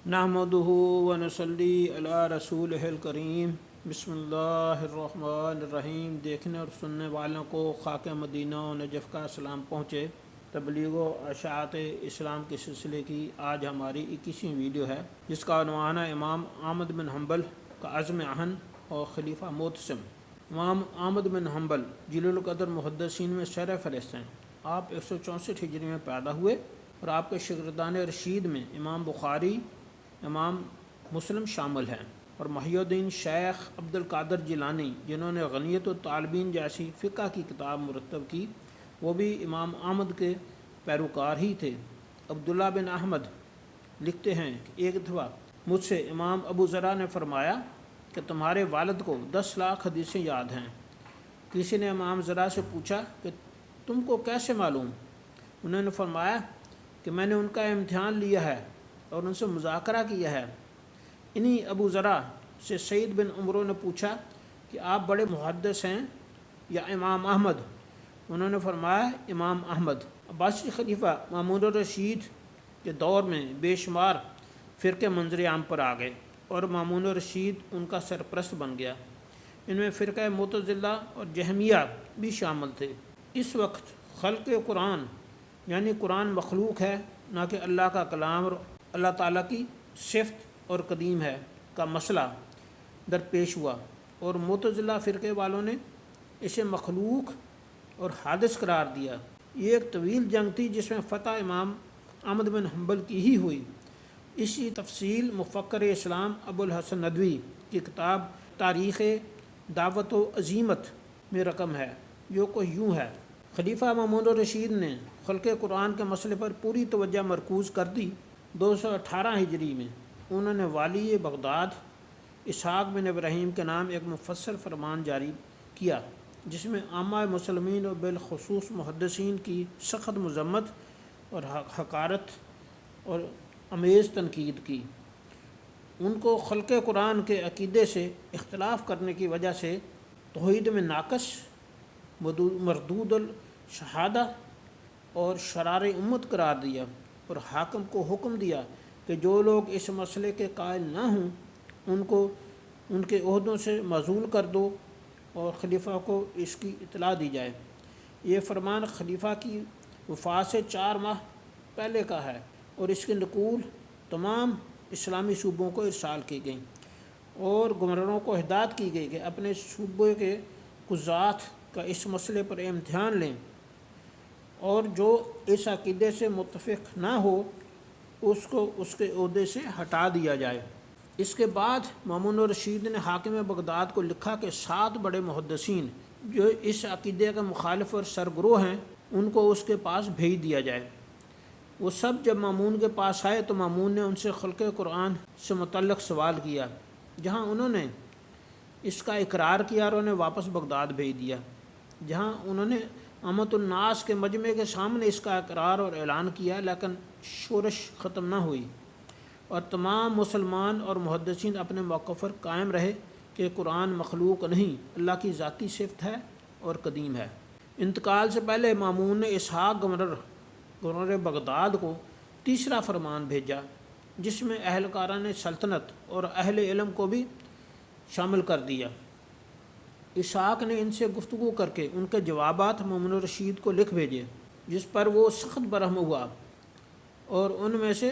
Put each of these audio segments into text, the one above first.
نحمدہ ونصلی علی رسولہ الکریم بسم اللہ الرحمن الرحیم۔ دیکھنے اور سننے والوں کو خاک مدینہ و نجف کا سلام پہنچے۔ تبلیغ و اشاعت اسلام کے سلسلے کی آج ہماری 21ویں ویڈیو ہے، جس کا عنوان ہے امام احمد بن حنبل کا عزم اہن اور خلیفہ معتصم۔ امام احمد بن حنبل جلیل القدر محدثین میں سر فہرست ہیں۔ آپ 164 ہجری میں پیدا ہوئے اور آپ کے شاگردان رشید میں امام بخاری، امام مسلم شامل ہیں، اور محی الدین شیخ عبد القادر جیلانی جنہوں نے غنیت الطالبین جیسی فقہ کی کتاب مرتب کی، وہ بھی امام احمد کے پیروکار ہی تھے۔ عبداللہ بن احمد لکھتے ہیں کہ ایک دفعہ مجھ سے امام ابو ذرا نے فرمایا کہ تمہارے والد کو 10 لاکھ حدیثیں یاد ہیں۔ کسی نے امام ذرا سے پوچھا کہ تم کو کیسے معلوم؟ انہوں نے فرمایا کہ میں نے ان کا امتحان لیا ہے اور ان سے مذاکرہ کیا ہے۔ انہی ابو ذرا سے سعید بن عمرو نے پوچھا کہ آپ بڑے محدث ہیں یا امام احمد؟ انہوں نے فرمایا امام احمد۔ عباسی خلیفہ مامون الرشید کے دور میں بے شمار فرقے منظر عام پر آ گئے اور مامون الرشید ان کا سرپرست بن گیا۔ ان میں فرقہ معتزلہ اور جہمیہ بھی شامل تھے۔ اس وقت خلق قرآن یعنی قرآن مخلوق ہے نہ کہ اللہ کا کلام اور اللہ تعالیٰ کی صفت اور قدیم ہے کا مسئلہ درپیش ہوا، اور معتزلہ فرقے والوں نے اسے مخلوق اور حادث قرار دیا۔ یہ ایک طویل جنگ تھی جس میں فتح امام احمد بن حنبل کی ہی ہوئی۔ اسی تفصیل مفکر اسلام ابو الحسن ندوی کی کتاب تاریخ دعوت و عزیمت میں رقم ہے، جو کہ یوں ہے: خلیفہ مامون الرشید نے خلق قرآن کے مسئلے پر پوری توجہ مرکوز کر دی۔ 218 ہجری میں انہوں نے والی بغداد اسحاق بن ابراہیم کے نام ایک مفصل فرمان جاری کیا، جس میں عامہ مسلمین اور بالخصوص محدثین کی سخت مذمت اور حقارت اور امیز تنقید کی۔ ان کو خلق قرآن کے عقیدے سے اختلاف کرنے کی وجہ سے توحید میں ناقص، مردود الشہادہ اور شرار امت قرار دیا، اور حاکم کو حکم دیا کہ جو لوگ اس مسئلے کے قائل نہ ہوں ان کو ان کے عہدوں سے معزول کر دو اور خلیفہ کو اس کی اطلاع دی جائے۔ یہ فرمان خلیفہ کی وفات سے 4 ماہ پہلے کا ہے، اور اس کی نقول تمام اسلامی صوبوں کو ارسال کی گئی، اور گورنروں کو ہدایت کی گئی کہ اپنے صوبے کے قضات کا اس مسئلے پر امتحان لیں، اور جو اس عقیدے سے متفق نہ ہو اس کو اس کے عہدے سے ہٹا دیا جائے۔ اس کے بعد مامون الرشید نے حاکم بغداد کو لکھا کہ 7 بڑے محدثین جو اس عقیدے کے مخالف اور سرگروہ ہیں ان کو اس کے پاس بھیج دیا جائے۔ وہ سب جب مامون کے پاس آئے تو مامون نے ان سے خلق قرآن سے متعلق سوال کیا، جہاں انہوں نے اس کا اقرار کیا اور انہیں واپس بغداد بھیج دیا، جہاں انہوں نے امت الناس کے مجمع کے سامنے اس کا اقرار اور اعلان کیا، لیکن شورش ختم نہ ہوئی، اور تمام مسلمان اور محدثین اپنے موقف پر قائم رہے کہ قرآن مخلوق نہیں، اللہ کی ذاتی صفت ہے اور قدیم ہے۔ انتقال سے پہلے مامون نے اسحاق گورنر بغداد کو تیسرا فرمان بھیجا، جس میں اہلکاران سلطنت اور اہل علم کو بھی شامل کر دیا۔ اسحاق نے ان سے گفتگو کر کے ان کے جوابات مامون الرشید کو لکھ بھیجے، جس پر وہ سخت برہم ہوا، اور ان میں سے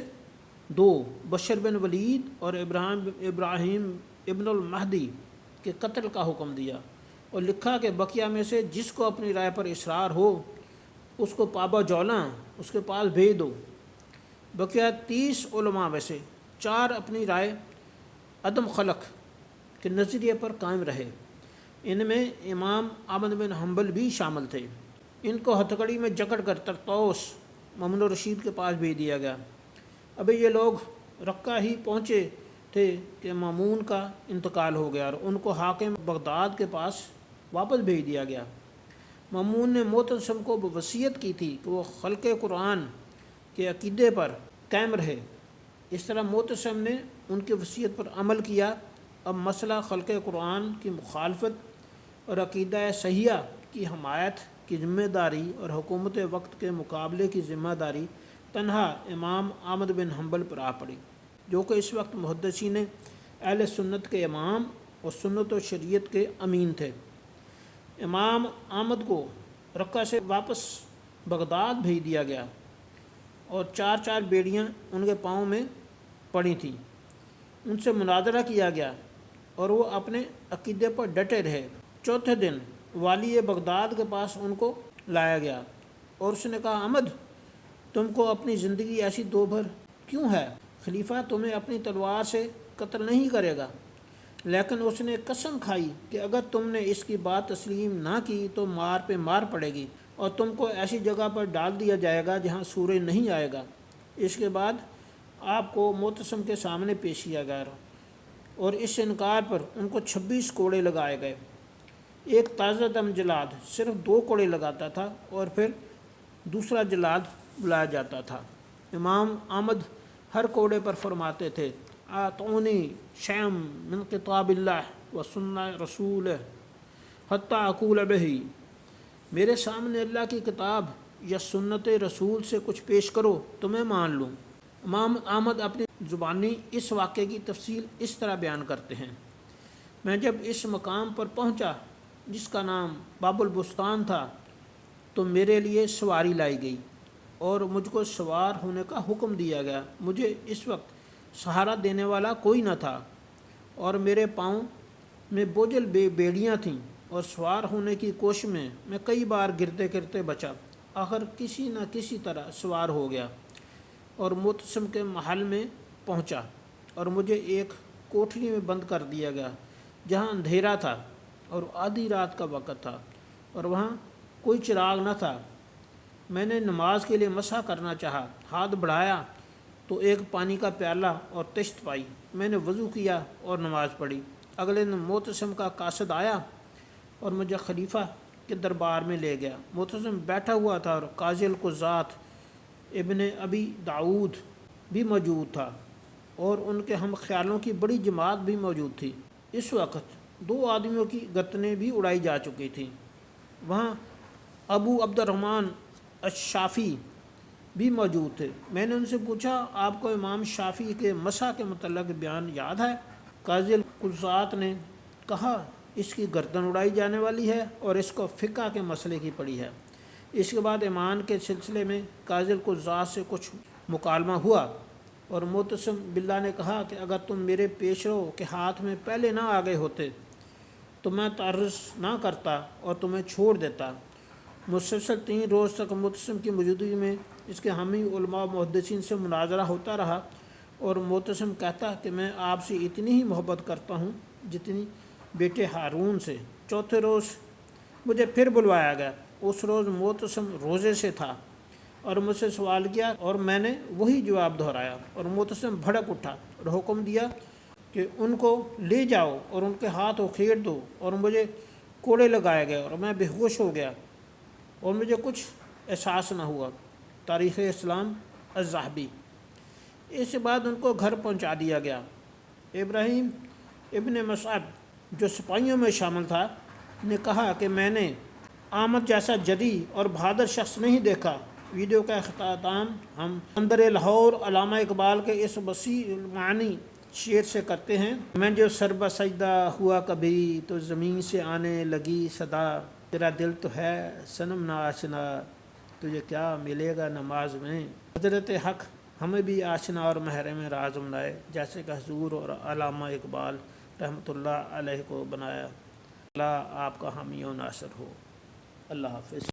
2 بشر بن ولید اور ابراہیم ابن المہدی کے قتل کا حکم دیا، اور لکھا کہ بقیہ میں سے جس کو اپنی رائے پر اصرار ہو اس کو پابا جولاں اس کے پاس بھیج دو۔ بقیہ 30 علماء میں سے 4 اپنی رائے عدم خلق کے نظریے پر قائم رہے۔ ان میں امام احمد بن حنبل بھی شامل تھے۔ ان کو ہتھکڑی میں جکڑ کر طرطوس مامون الرشید کے پاس بھیج دیا گیا۔ ابھی یہ لوگ رقہ ہی پہنچے تھے کہ مامون کا انتقال ہو گیا اور ان کو حاکم بغداد کے پاس واپس بھیج دیا گیا۔ مامون نے معتصم کو وصیت کی تھی کہ وہ خلق قرآن کے عقیدے پر قائم رہے۔ اس طرح معتصم نے ان کی وصیت پر عمل کیا۔ اب مسئلہ خلق قرآن کی مخالفت اور عقیدہ صحیحہ کی حمایت کی ذمہ داری اور حکومت وقت کے مقابلے کی ذمہ داری تنہا امام احمد بن حنبل پر آ پڑی۔ جو کہ اس وقت محدثین اہل سنت کے امام اور سنت و شریعت کے امین تھے۔ امام احمد کو رقہ سے واپس بغداد بھیج دیا گیا اور 4 بیڑیاں ان کے پاؤں میں پڑی تھیں۔ ان سے مناظرہ کیا گیا اور وہ اپنے عقیدے پر ڈٹے رہے۔ چوتھے دن والی بغداد کے پاس ان کو لایا گیا اور اس نے کہا، احمد، تم کو اپنی زندگی ایسی دوبھر کیوں ہے؟ خلیفہ تمہیں اپنی تلوار سے قتل نہیں کرے گا، لیکن اس نے قسم کھائی کہ اگر تم نے اس کی بات تسلیم نہ کی تو مار پہ مار پڑے گی اور تم کو ایسی جگہ پر ڈال دیا جائے گا جہاں سورج نہیں آئے گا۔ اس کے بعد آپ کو معتصم کے سامنے پیش کیا گیا اور اس انکار پر ان کو 26 کوڑے لگائے گئے۔ ایک تازہ دم جلاد صرف 2 کوڑے لگاتا تھا اور پھر دوسرا جلاد بلایا جاتا تھا۔ امام احمد ہر کوڑے پر فرماتے تھے، آتونی شیئم من کتاب اللہ و سنہ رسول حتی اقول بہی، میرے سامنے اللہ کی کتاب یا سنت رسول سے کچھ پیش کرو تو میں مان لوں۔ امام احمد اپنی زبانی اس واقعے کی تفصیل اس طرح بیان کرتے ہیں، میں جب اس مقام پر پہنچا جس کا نام باب البستان تھا تو میرے لیے سواری لائی گئی اور مجھ کو سوار ہونے کا حکم دیا گیا۔ مجھے اس وقت سہارا دینے والا کوئی نہ تھا اور میرے پاؤں میں بوجھل بیڑیاں تھیں اور سوار ہونے کی کوشش میں کئی بار گرتے گرتے بچا۔ آخر کسی نہ کسی طرح سوار ہو گیا اور معتصم کے محل میں پہنچا اور مجھے ایک کوٹھری میں بند کر دیا گیا جہاں اندھیرا تھا اور آدھی رات کا وقت تھا اور وہاں کوئی چراغ نہ تھا۔ میں نے نماز کے لیے مسح کرنا چاہا، ہاتھ بڑھایا تو ایک پانی کا پیالہ اور طشت پائی۔ میں نے وضو کیا اور نماز پڑھی۔ اگلے دن معتصم کا قاصد آیا اور مجھے خلیفہ کے دربار میں لے گیا۔ معتصم بیٹھا ہوا تھا اور قاضی القضات ابن ابی داؤد بھی موجود تھا اور ان کے ہم خیالوں کی بڑی جماعت بھی موجود تھی۔ اس وقت 2 آدمیوں کی گردنیں بھی اڑائی جا چکی تھیں۔ وہاں ابو عبد الرحمن الشافعی بھی موجود تھے۔ میں نے ان سے پوچھا، آپ کو امام شافعی کے مسح کے متعلق بیان یاد ہے؟ قاضی القضات نے کہا، اس کی گردن اڑائی جانے والی ہے اور اس کو فقہ کے مسئلے کی پڑی ہے۔ اس کے بعد ایمان کے سلسلے میں قاضی القضات سے کچھ مکالمہ ہوا اور معتصم باللہ نے کہا کہ اگر تم میرے پیشرو کے ہاتھ میں پہلے نہ آ گئے ہوتے تو میں تعرض نہ کرتا اور تمہیں چھوڑ دیتا۔ مسلسل 3 روز تک معتصم کی موجودگی میں اس کے حامی علماء و محدثین سے مناظرہ ہوتا رہا اور معتصم کہتا کہ میں آپ سے اتنی ہی محبت کرتا ہوں جتنی بیٹے ہارون سے۔ چوتھے روز مجھے پھر بلوایا گیا۔ اس روز معتصم روزے سے تھا اور مجھ سے سوال کیا اور میں نے وہی جواب دہرایا اور معتصم بھڑک اٹھا اور حکم دیا کہ ان کو لے جاؤ اور ان کے ہاتھ اکھیڑ دو، اور مجھے کوڑے لگائے گئے اور میں بے ہوش ہو گیا اور مجھے کچھ احساس نہ ہوا۔ تاریخ اسلام الذہبی۔ اس کے بعد ان کو گھر پہنچا دیا گیا۔ ابراہیم ابن مصعب جو سپاہیوں میں شامل تھا نے کہا کہ میں نے احمد جیسا جری اور بہادر شخص نہیں دیکھا۔ ویڈیو کا اختتام ہم اندر لاہور علامہ اقبال کے اس وسیع المعانی شعر سے کرتے ہیں، میں جو سر بسجدہ ہوا کبھی تو زمین سے آنے لگی صدا، تیرا دل تو ہے صنم ناآشنا، تجھے کیا ملے گا نماز میں۔ حضرت حق ہمیں بھی آشنا اور محرم راز بنائے، جیسے کہ حضور اور علامہ اقبال رحمۃ اللہ علیہ کو بنایا۔ اللہ آپ کا حامی و ناصر ہو۔ اللہ حافظ۔